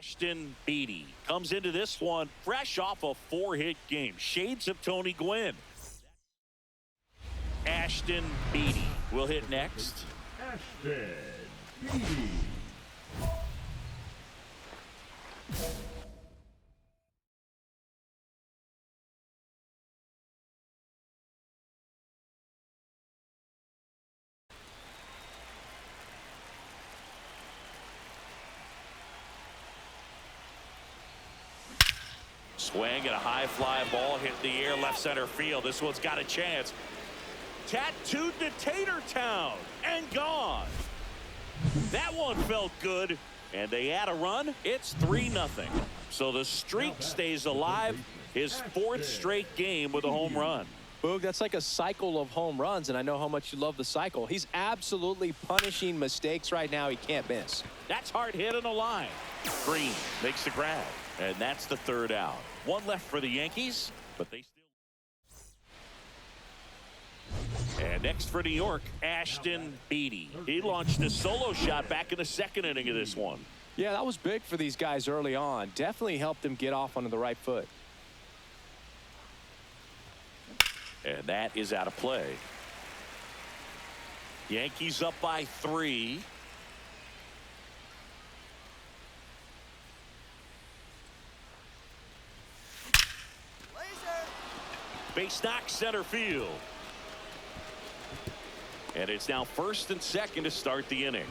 Ashton Beatty comes into this one fresh off a 4-hit game. Shades of Tony Gwynn. Ashton Beatty will hit next. Ashton Beatty. Swing and a high fly ball hit the air left center field. This one's got a chance. Tattooed to Tatertown and gone. That one felt good, and they add a run. It's 3-0. So the streak stays alive. His 4th straight game with a home run. Boog, that's like a cycle of home runs, and I know how much you love the cycle. He's absolutely punishing mistakes right now he can't miss. That's hard hit on the line. Green makes the grab, and that's the 3rd out. One left for the Yankees, but they still. And next for New York, Ashton Beatty. He launched a solo shot back in the 2nd inning of this one. Yeah, that was big for these guys early on. Definitely helped them get off onto the right foot. And that is out of play. Yankees up by 3. Base knock center field. And it's now 1st and 2nd to start the inning.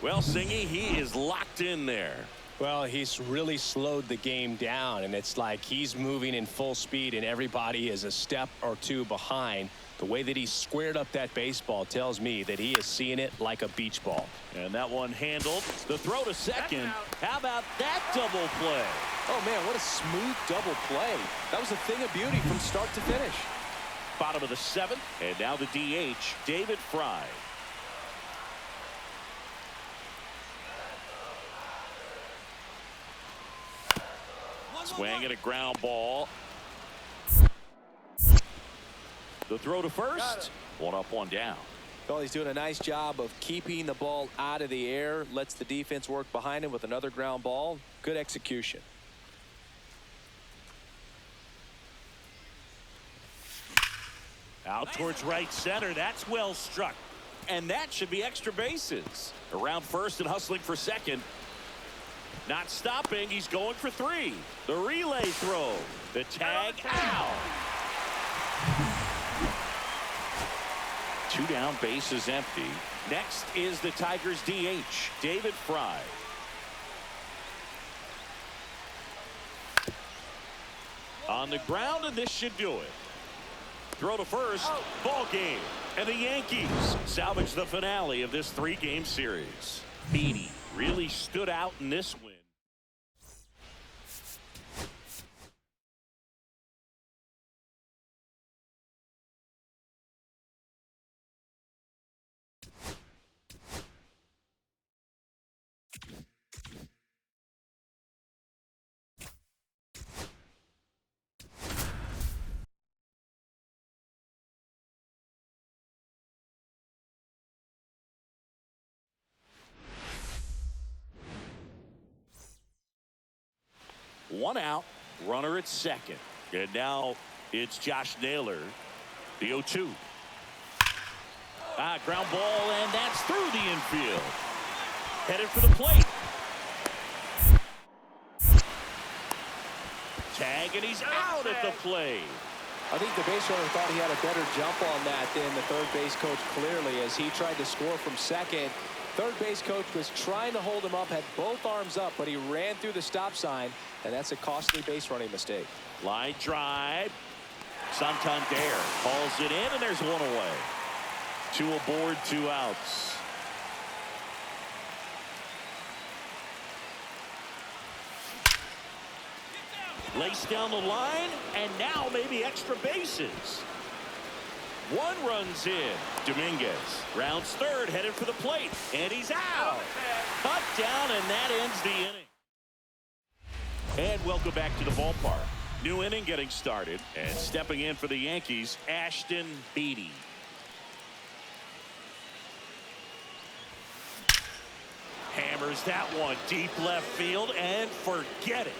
Well, Singy, he is locked in there. Well, he's really slowed the game down, and it's like he's moving in full speed and everybody is a step or 2 behind. The way that he squared up that baseball tells me that he is seeing it like a beach ball. And that one handled. The throw to second. How about that double play? Oh, man, what a smooth double play. That was a thing of beauty from start to finish. Bottom of the 7th, and now the DH, David Fry. Swing and a ground ball. The throw to first. One up, one down. Well, he's doing a nice job of keeping the ball out of the air. Lets the defense work behind him with another ground ball. Good execution. Out towards right center. That's well struck. And that should be extra bases. Around first and hustling for second. Not stopping. He's going for 3. The relay throw. The tag out. 2 down, bases empty. Next is the Tigers DH, David Fry. On the ground, and this should do it. Throw to first, ball game. And the Yankees salvage the finale of this 3-game series. Beatty really stood out in this win. One out, runner at second. And now it's Josh Naylor, the 0-2. Ground ball, and that's through the infield. Headed for the plate. Tag, and he's out at the plate. I think the base runner thought he had a better jump on that than the third base coach clearly as he tried to score from second. Third base coach was trying to hold him up, had both arms up, but he ran through the stop sign, and that's a costly base running mistake. Line drive. Santander calls it in, and there's one away. 2 aboard, 2 outs. Lace down the line, and now maybe extra bases. 1 runs in. Dominguez rounds third, headed for the plate, and he's out. Cut down, and that ends the inning. And welcome back to the ballpark. New inning getting started, and stepping in for the Yankees, Ashton Beatty. Hammers that one deep left field and forget it.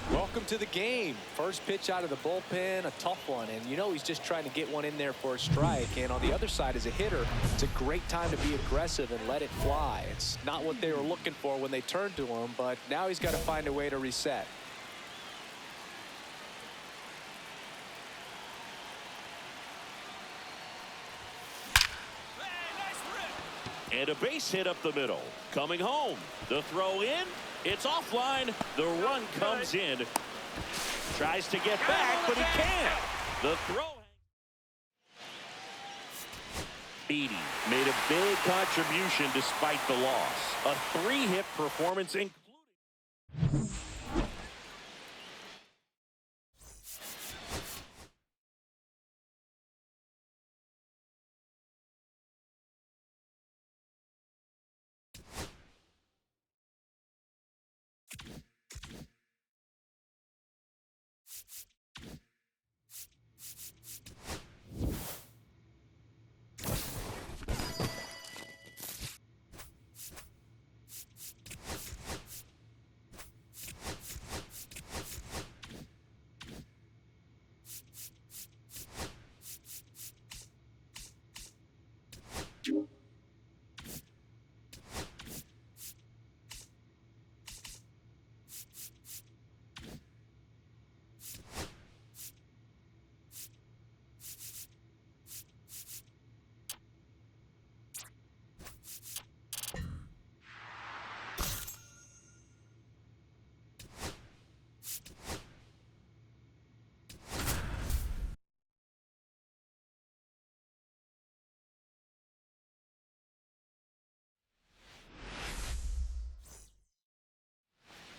Welcome to the game. First pitch out of the bullpen, a tough one. And you know he's just trying to get one in there for a strike. And on the other side, as a hitter, it's a great time to be aggressive and let it fly. It's not what they were looking for when they turned to him, but now he's got to find a way to reset. And a base hit up the middle. Coming home. The throw in. It's offline. The run comes in. Tries to get back, but he can't. The throw. Beatty made a big contribution despite the loss. A 3-hit performance including.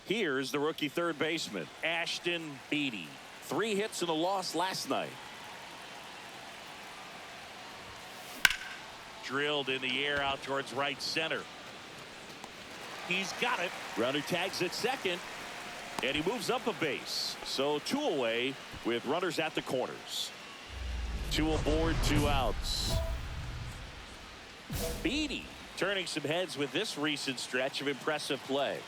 Here's the rookie third baseman, Ashton Beatty. 3 hits in a loss last night. Drilled in the air out towards right center. He's got it. Runner tags at second. And he moves up a base. So 2 away with runners at the corners. 2 aboard, 2 outs. Beatty turning some heads with this recent stretch of impressive play.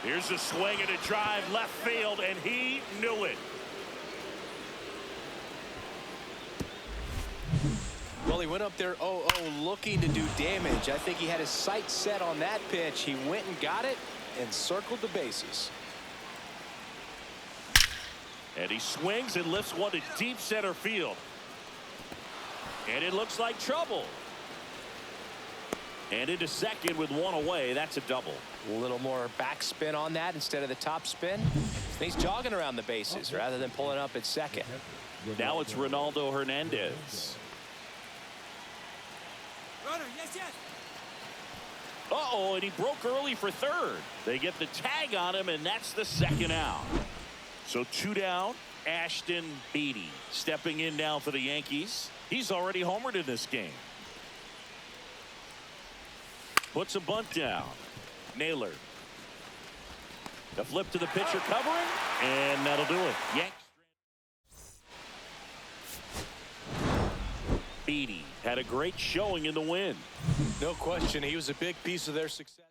Here's a swing and a drive left field, and he knew it. Well, he went up there 0-0 looking to do damage. I think he had his sights set on that pitch. He went and got it and circled the bases. And he swings and lifts one to deep center field. And it looks like trouble. And into second with 1 away. That's a double. A little more backspin on that instead of the top spin. He's jogging around the bases rather than pulling up at second. Now it's Ronaldo Hernandez. Runner, yes. Uh-oh, and he broke early for third. They get the tag on him, and that's the second out. So 2 down. Ashton Beatty stepping in now for the Yankees. He's already homered in this game. Puts a bunt down. Naylor. The flip to the pitcher covering, and that'll do it. Yanks. Beatty had a great showing in the win. No question, he was a big piece of their success.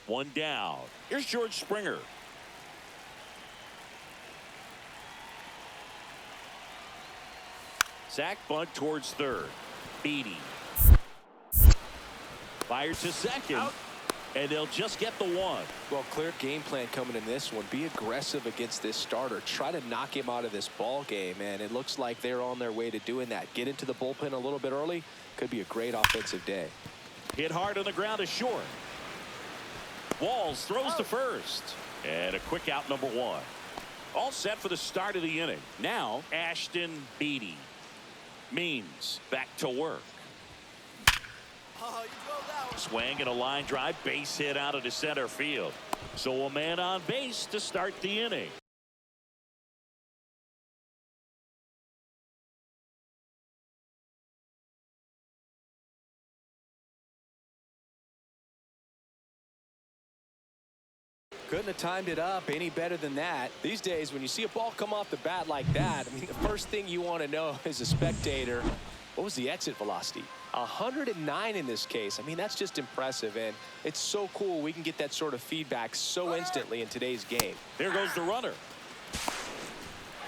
One down. Here's George Springer. Sack bunt towards third. Beatty. Fired to second. Out. And they'll just get the 1. Well, clear game plan coming in this one. Be aggressive against this starter. Try to knock him out of this ball game, and it looks like they're on their way to doing that. Get into the bullpen a little bit early. Could be a great offensive day. Hit hard on the ground is short. Walls throws to first. And a quick out, number 1. All set for the start of the inning. Now, Ashton Beatty. Means back to work. Swing and a line drive, base hit out of the center field. So a man on base to start the inning. Couldn't have timed it up any better than that. These days, when you see a ball come off the bat like that, I mean, the first thing you want to know as a spectator, what was the exit velocity? 109 in this case. I mean, that's just impressive, and it's so cool we can get that sort of feedback so instantly in today's game. There goes the runner.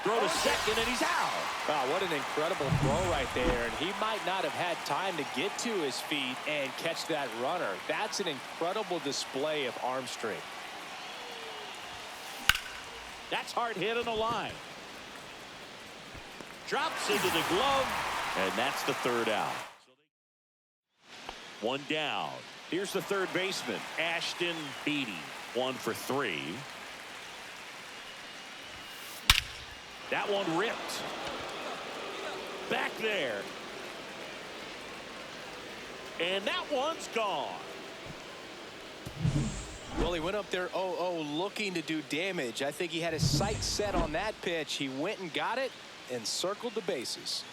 Throw to second, and he's out. Wow, what an incredible throw right there, and he might not have had time to get to his feet and catch that runner. That's an incredible display of arm strength. That's hard hit on the line. Drops into the glove, and that's the third out. One down. Here's the third baseman, Ashton Beatty. 1 for 3. That one ripped. Back there. And that one's gone. Well, he went up there 0-0 looking to do damage. I think he had his sights set on that pitch. He went and got it and circled the bases.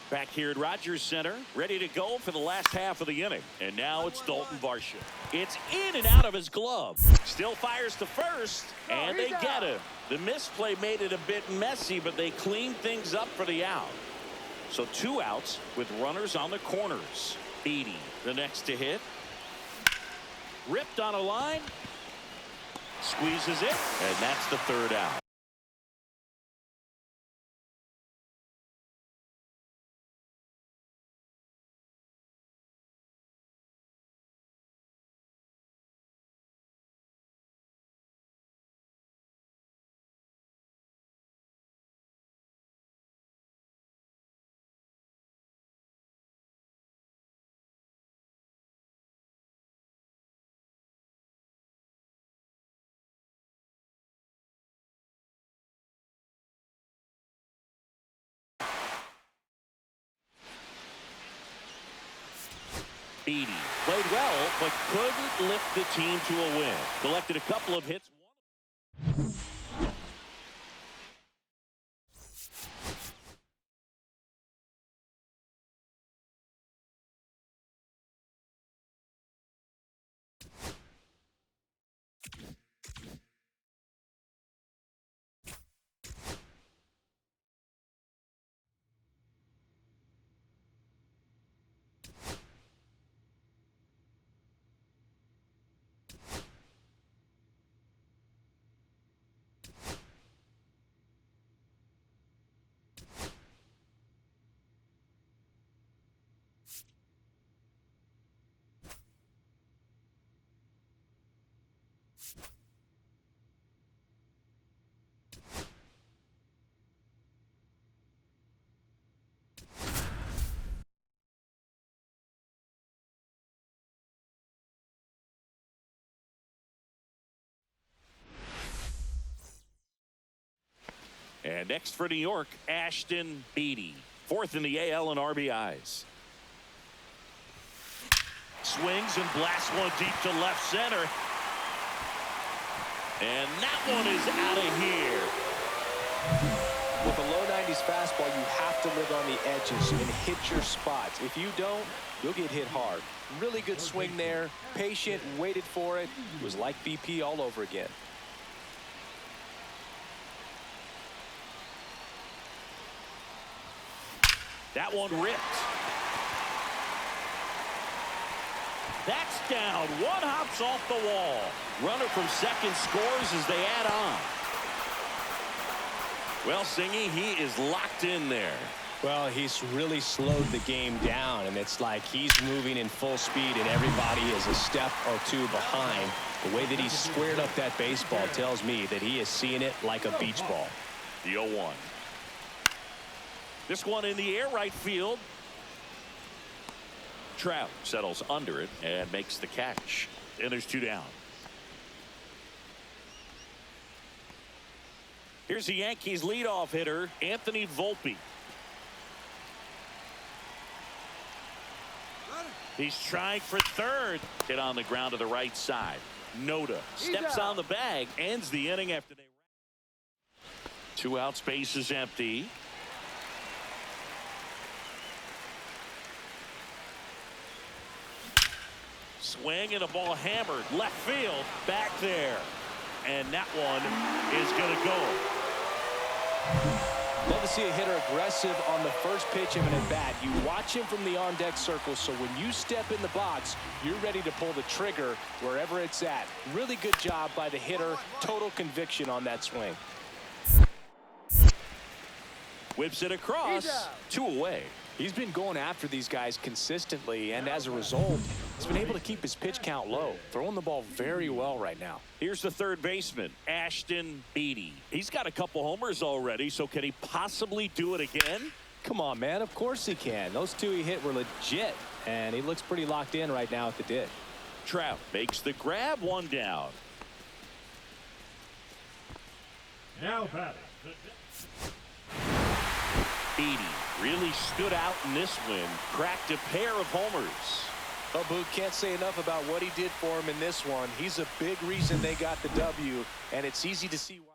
Back here at Rogers Center, ready to go for the last half of the inning. And now it's Dalton Varsho. It's in and out of his glove. Still fires to first, and they get him. The misplay made it a bit messy, but they cleaned things up for the out. So 2 outs with runners on the corners. Beatty, the next to hit. Ripped on a line. Squeezes it, and that's the third out. Beatty played well, but couldn't lift the team to a win. Collected a couple of hits. And next for New York, Ashton Beatty. 4th in the AL in RBIs. Swings and blasts one deep to left center. And that one is out of here. With a low 90s fastball, you have to live on the edges and hit your spots. If you don't, you'll get hit hard. Really good swing there. Patient, waited for it. It was like BP all over again. That one ripped. That's down. One hops off the wall. Runner from second scores as they add on. Well, Singy, he is locked in there. Well, he's really slowed the game down, and it's like he's moving in full speed, and everybody is a step or two behind. The way that he squared up that baseball tells me that he is seeing it like a beach ball. The 0-1. This one in the air right field. Trout settles under it and makes the catch. And there's 2 down. Here's Here's the Yankees leadoff hitter, Anthony Volpe. He's trying for third. Hit on the ground to the right side. Noda steps on the bag, ends the inning after they. 2 outs, base is empty. Swing and a ball hammered left field, back there, and that one is going to go. Love to see a hitter aggressive on the first pitch of an at-bat. You watch him from the on-deck circle, so when you step in the box, you're ready to pull the trigger wherever it's at. Really good job by the hitter. Total conviction on that swing. Whips it across. 2 away. He's been going after these guys consistently, and as a result, he's been able to keep his pitch count low, throwing the ball very well right now. Here's the third baseman, Ashton Beatty. He's got a couple homers already, so can he possibly do it again? Come on, man. Of course he can. Those 2 he hit were legit, and he looks pretty locked in right now at the dish. Trout makes the grab, 1 down. Now batting. Beatty really stood out in this win, cracked a pair of homers. Well, Boog, can't say enough about what he did for him in this one. He's a big reason they got the W, and it's easy to see why.